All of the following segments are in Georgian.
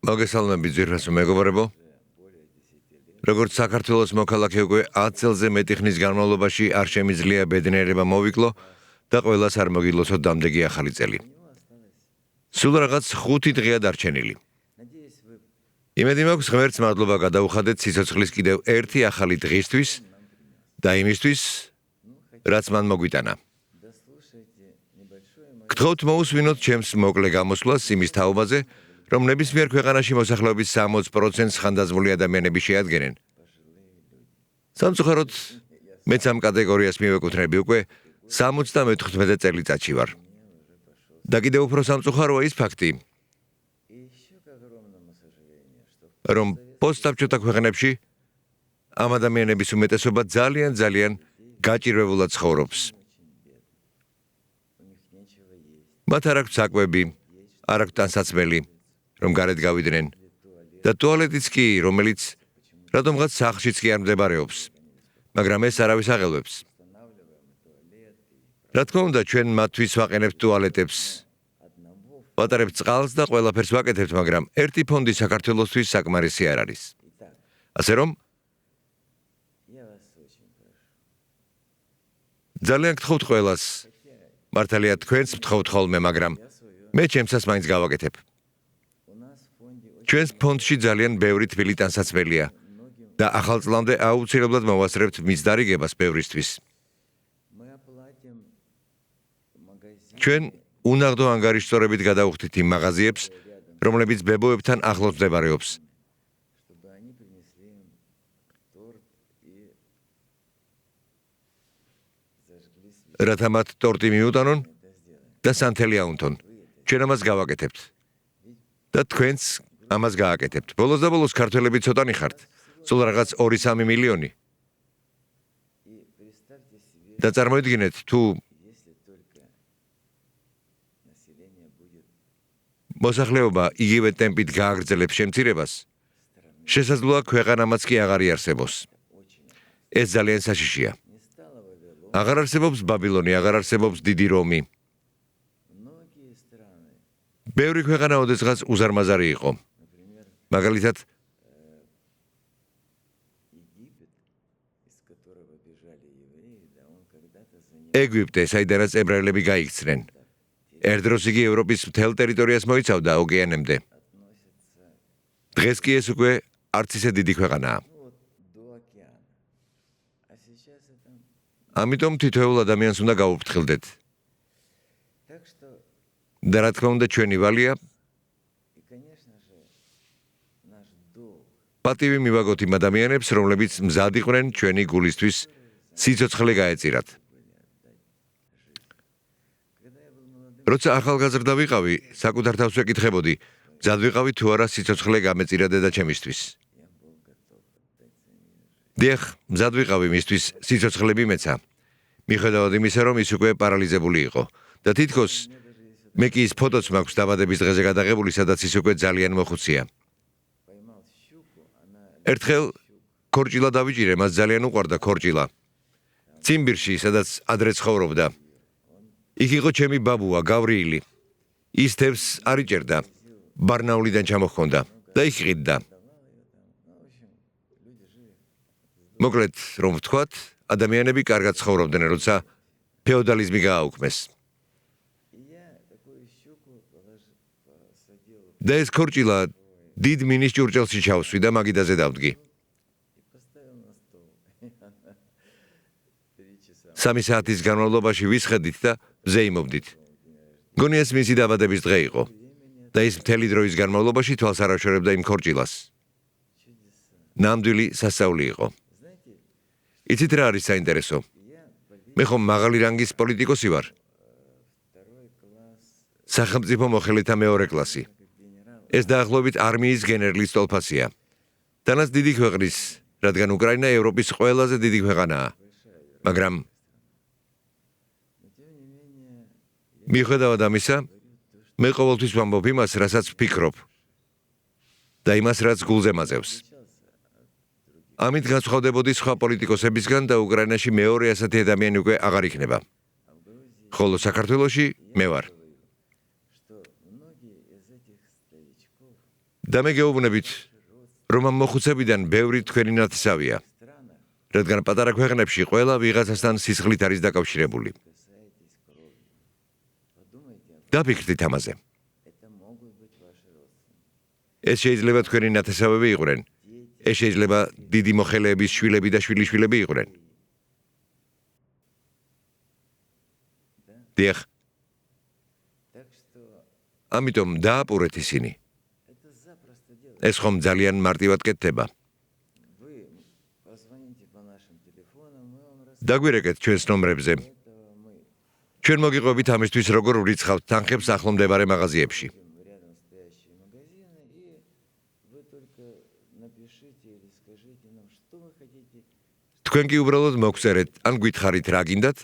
მოგესალმებით ძვირფასო მეგობრებო. როგორც საქართველოს მოქალაქე უკვე 10 წელზე მეტი ხნის განმავლობაში არ შემიძლია ბედნიერება მოვიკლო და ყველას არ მოგილოცოთ დამდეგი ახალი წელი. სულ რაღაც 5 დღეა დარჩენილი. იმედი მაქვს ღმერთს მადლობა გადაუხადეთ სიცოცხლის კიდევ ერთი ახალი დღისთვის და იმისთვის, რაც მან მოგვიტანა. გთხოვთ მოусვინოთ ჩემს მოკლე გამოსვლას იმის თაობაზე, რომ ნებისმიერ ქვეყანაში მოსახლეობის 60%-ს ხანდაზმული ადამიანები შეადგენენ. სამწუხაროდ, მეც ამ კატეგორიას მივეკუთვნები უკვე 74 წელიწადში ვარ. და კიდევ უფრო სამწუხაროა ის ფაქტი, რომ პოსტსაბჭოთა ქვეყნებში ამ ადამიანების უმეტესობა ძალიან გაჭირვებულად ცხოვრობს. მათ არ აქვთ საკვები, არ აქვთ ტანსაცმელი, რომ გარეთ გავიდნენ და ტუალეტიც კი, რომელიც რადგანაც სახლშიც კი არ მდებარეობს, მაგრამ ეს არავის აღელვებს. რა თქმა უნდა, ჩვენ მათთვის ვაყენებთ ტუალეტებს, ვატარებთ წყალს და ყველაფერს ვაკეთებთ, მაგრამ ერთი ფონდი საქართველოსთვის საკმარისი არ არის. ასე რომ, ძალიან გთხოვთ ყველას, მართალია თქვენს ვთხოვთ ხოლმე, მაგრამ მე ჩემსაც მაინც გავაკეთებ. ჩვენს ფონდში ძალიან ბევრი თბილი ტანსაცმელია და ახალ წლამდე აუცილებლად მოვასწრებთ მისდარიგებას ბევრისთვის. ჩვენ უნაღდო ანგარიშწორებით გადავხდით იმ მაღაზიებს, რომლებიც ბებოებთან ახლოს მდებარეობს. რათა მათ ტორტი მიუტანონ და სანთელი აუნთონ. ჩვენ ამას გავაკეთებთ. და თქვენც ამას გააკეთებთ. ბოლოს და ბოლოს ქართველები ცოტანი ხართ. სულ რაღაც 2-3 მილიონი. და წარმოიდგინეთ, თუ მოსახლეობა იგივე ტემპით გააგრძელებს შემცირებას, შესაძლოა ქვეყანამაც კი აღარ იარსებოს. ეს ძალიან საშიშია. აღარ არსებობს ბაბილონი, აღარ არსებობს დიდი რომი. ბევრი ქვეყანა ოდესღაც უზარმაზარი იყო. მაგალითად, ეგვიპტე, საიდანაც ებრაელები გაიქცნენ. ერთ დროს იგი ევროპის მთელ ტერიტორიას მოიცავდა ოკეანემდე. დღეს კი ეს უკვე არც ისე დიდი ქვეყანაა. ამიტომ თითოეულ ადამიანს უნდა გაუფრთხილდეთ. და რა თქმა უნდა, ჩვენი ვალია პატივი მივაგოთ იმ ადამიანებს, რომლებიც მზად იყვნენ ჩვენი გულისთვის სიცოცხლე გაეწირათ. როცა ახალგაზრდა ვიყავი, საკუთარ თავს ვეკითხებოდი, მზად ვიყავი თუ არა სიცოცხლე გამეწირა დედაჩემისთვის. დიახ, მზად ვიყავი მისთვის სიცოცხლე მიმეცა. მიუხედავად იმისა, რომ ის უკვე პარალიზებული იყო. და თითქოს მე კი ის ფოტოც მაქვს დაბადების დღეზე გადაღებული, სადაც ის უკვე ძალიან მოხუცია. ერთხელ ქორჭილა დავიჭირე, მას ძალიან უყვარდა ქორჭილა. ციმბირში, სადაც ადრე ცხოვრობდა. იქ იყო ჩემი ბაბუა, გავრიილი. ის თევზს არ იჭერდა, ბარნაულიდან ჩამოჰქონდა და იქ ყიდდა. მოკლედ, რომ ვთქვათ, ადამიანები კარგად ცხოვრობდნენ, როცა ფეოდალიზმი გააუქმეს. და ეს ქორჭილა დიდ მინის ჭურჭელში ჩავსვი და მაგიდაზე დავდგი. 3 საათის განმავლობაში ვისხედით და ვზეიმობდით. მგონი ეს მისი დაბადების დღე იყო და ის მთელი დროის განმავლობაში თვალს არ აღშორებდა იმ ქორჭილას. ნამდვილი სასწაული იყო. იცით რა არის საინტერესო? მე ხომ მაღალი რანგის პოლიტიკოსი ვარ. სახელმწიფო მოხელეთა მეორე კლასი. ეს დაახლოებით არმიის გენერლის ტოლფასია. თანაც დიდი ქვეყნის, რადგან უკრაინა ევროპის ყველაზე დიდი ქვეყანაა. მაგრამ მიუხედავად ამისა, მე ყოველთვის ვამბობ იმას, რასაც ვფიქრობ და იმას, რაც გულზე მაძევს. ამით განსხვავდებოდი სხვა პოლიტიკოსებისგან და უკრაინაში მეორე ასეთი ადამიანი უკვე აღარ იქნება. ხოლო საქართველოში მე ვარ. და მე გეუბნებით, რომ ამ მოხუცებიდან ბევრი თქვენი ნათესავია, რადგან პატარა ქვეყნებში ყველა ვიღაცასთან სისხლით არის დაკავშირებული. დაფიქრდით ამაზე. ეს შეიძლება თქვენი ნათესავები იყვნენ. ეს შეიძლება დიდი მოხელეების შვილები და შვილიშვილები იყვნენ. დიახ. ამიტომ დააპურეთ ისინი. ეს ხომ ძალიან მარტივად კეთდება. დაგვირეკეთ ჩვენს ნომრებზე. ჩვენ მოგიყვებით ამისთვის, როგორ ვრიცხავთ თანხებს ახლომდებარე მაღაზიებში. თქვენ კი უბრალოდ მოგწერეთ, ან გითხარით რა გინდათ,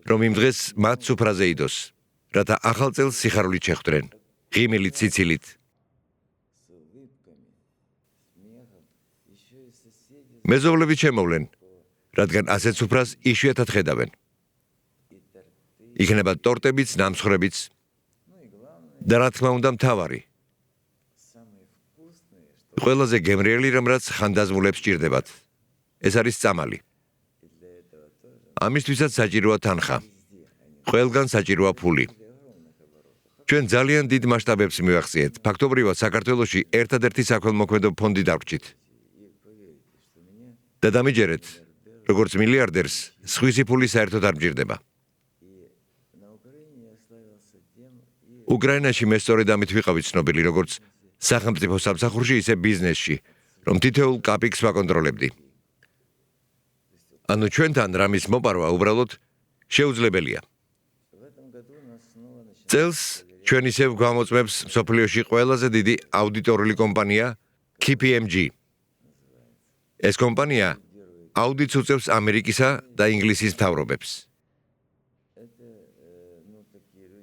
რომ იმ დღეს მათ სუფრაზე იდოს, რათა ახალ წელს სიხარულით შეხვდნენ, ღიმილით, ციცილით. მეზობლები შემოვლენ, რადგან ასეთ სუფრას იშვიათად ხედავენ. იქნება ტორტებიც, ნამსხრებიც და რა თქმა უნდა მთავარი. ყველაზე გემრიელი რამ რაც ხანდაზმულებს სჭირდებათ. ეს არის წამალი. ამისთვისაც საჭიროა თანხა. ყველგან საჭიროა ფული. ჩვენ ძალიან დიდ მასშტაბებს მივახციეთ. ფაქტობრივად საქართველოში ერთადერთი საქველმოქმედო ფონდი დავრჩით. და დამიჯერეთ, როგორც მილიარდერს, სხვისი ფული საერთოდ არ მჭირდება. უკრაინაში მე სწორედ ამით ვიყავი ცნობილი, როგორც სახელმწიფო სამსახურში, ისე ბიზნესში, რომ თითოეულ კაპიკს ვაკონტროლებდი. ანუ ჩვენთან რამის მოპარვა უბრალოდ შეუძლებელია. წელს ჩვენ ისევ გვამოწმებს მსოფლიოში ყველაზე დიდი აუდიტორული კომპანია KPMG. ეს კომპანია აუდიტს უწევს ამერიკისა და ინგლისის მთავრობებს.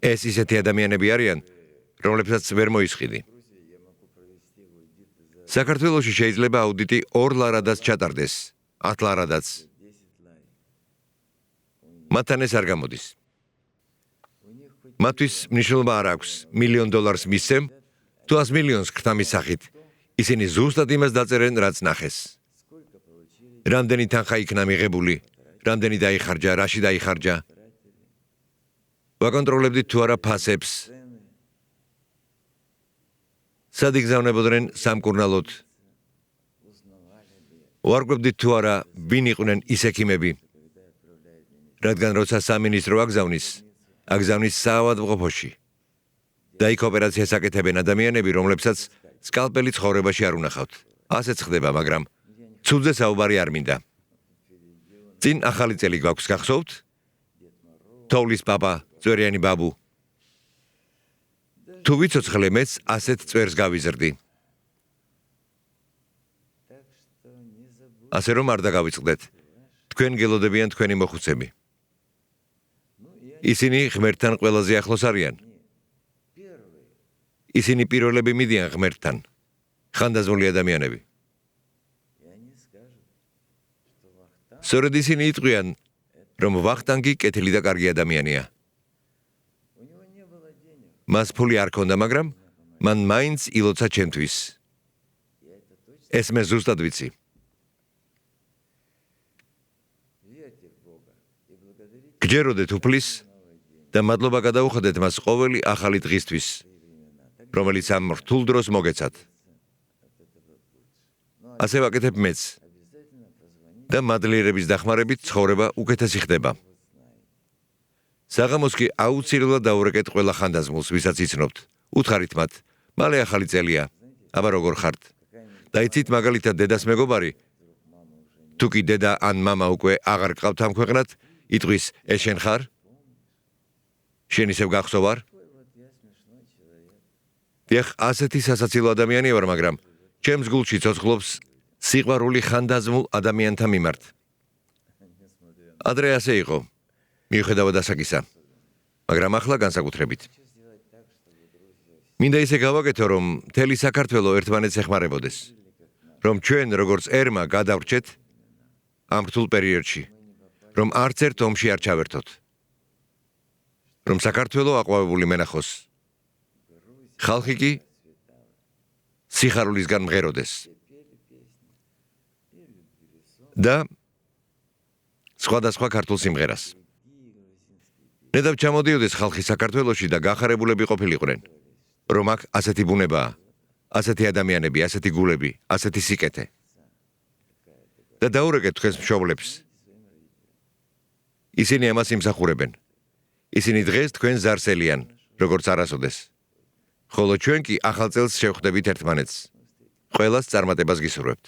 ეს ისეთი ადამიანები არიან, რომლებსაც ვერ მოისყიდი. საქართველოში შეიძლება აუდიტი 2 ლარადაც ჩატარდეს, 10 ლარადაც. მათთან ეს არ გამოდის. მათთვის მნიშვნელობა არ აქვს, $1,000,000 მისცემ, თუ 100 მილიონს ქრთამის სახით. ისინი ზუსტად იმას დაწერენ, რაც ნახეს. რამდენი თანხა იქნა მიღებული, რამდენი დაიხარჯა, რაში დაიხარჯა. ვაკონტროლებდით თუ არა ფასებს. სად იგზავნებოდნენ სამკურნალოდ. ვარკვევდით თუ არა, ვინ იყვნენ ის ექიმები. რადგან როცა სამინისტრო აგზავნის საავადმყოფოში. და იქ ოპერაციას აკეთებენ ადამიანები, რომლებსაც სკალპელი ცხოვრებაში არ უნახავთ. ასეც ხდება, მაგრამ ცუდზე საუბარი არ მინდა. წინ ახალი წელი გვაქვს, გახსოვთ? თოვლის პაპა, წვერიანი ბაბუ. თუ ვიცოცხლე, მეც ასეთ წვერს გავიზრდი. ასე რომ არ დაგავიწყდეთ. თქვენ გელოდებიან თქვენი მოხუცები. ისინი ღმერთთან ყველაზე ახლოს არიან. ისინი პირველები მიდიან ღმერთთან. ხანდაზმული ადამიანები. სწორედ ისინი იტყვიან, რომ ვახტანგი კეთილი და კარგი ადამიანია. მას ფული არ ქონდა, მაგრამ მან მაინც ილოცა ჩემთვის. ეს მე ზუსტად ვიცი. გჯეროდეთ უფლის და მადლობა გადაუხადეთ მას ყოველი ახალი დღისთვის, რომელიც ამ რთულ დროს მოგეცათ. ასე ვაკეთებ მეც. და მადლიერების დახმარებით ცხოვრება უკეთესი ხდება. საღამოს კი აუცილებლად დაურეკეთ ყველა ხანდაზმულს, ვისაც იცნობთ. უთხარით მათ, მალე ახალი წელია, აბა როგორ ხართ? და იცით მაგალითად დედას მეგობარი, თუ კი დედა ან მამა უკვე აღარ გყავთ ამ ქვეყნად, იტყვის, ეს შენ ხარ? შენ ისევ გახსოვ არ? დიახ, ასეთი სასაცილო ადამიანი ვარ, მაგრამ ჩემს გულში ცოცხლობს სიყვარული ხანდაზმულ ადამიანთა მიმართ. ადრე ასე იყო, მიუხედავად ასაკისა, მაგრამ ახლა განსაკუთრებით. მინდა ისე გავაკეთო, რომ მთელი საქართველო ერთმანეთს ეხმარებოდეს, რომ ჩვენ, როგორც ერმა, გადავრჩეთ ამ რთულ პერიოდში, რომ არც ერთ ომში არ ჩავერთოთ, რომ საქართველო აყვავებული მენახოს. ხალხი კი სიხარულისგან მღეროდეს. და სხვადასხვა ქართულ სიმღერას. ნედავ ჩამოდიოდეს ხალხი საქართველოში და გახარებულები ყოფილიყვნენ, რომ აქ ასეთი ბუნებაა, ასეთი ადამიანები, ასეთი გულები, ასეთი სიკეთე. და დაურეკეთ თქვენს მშობლებს. ისინი ამას იმსახურებენ. ისინი დღეს თქვენ ზარსელიან, როგორც არასოდეს. ხოლო ჩვენ კი ახალ წელს შევხვდებით ერთმანეთს. ყველას წარმატებას გისურვებთ.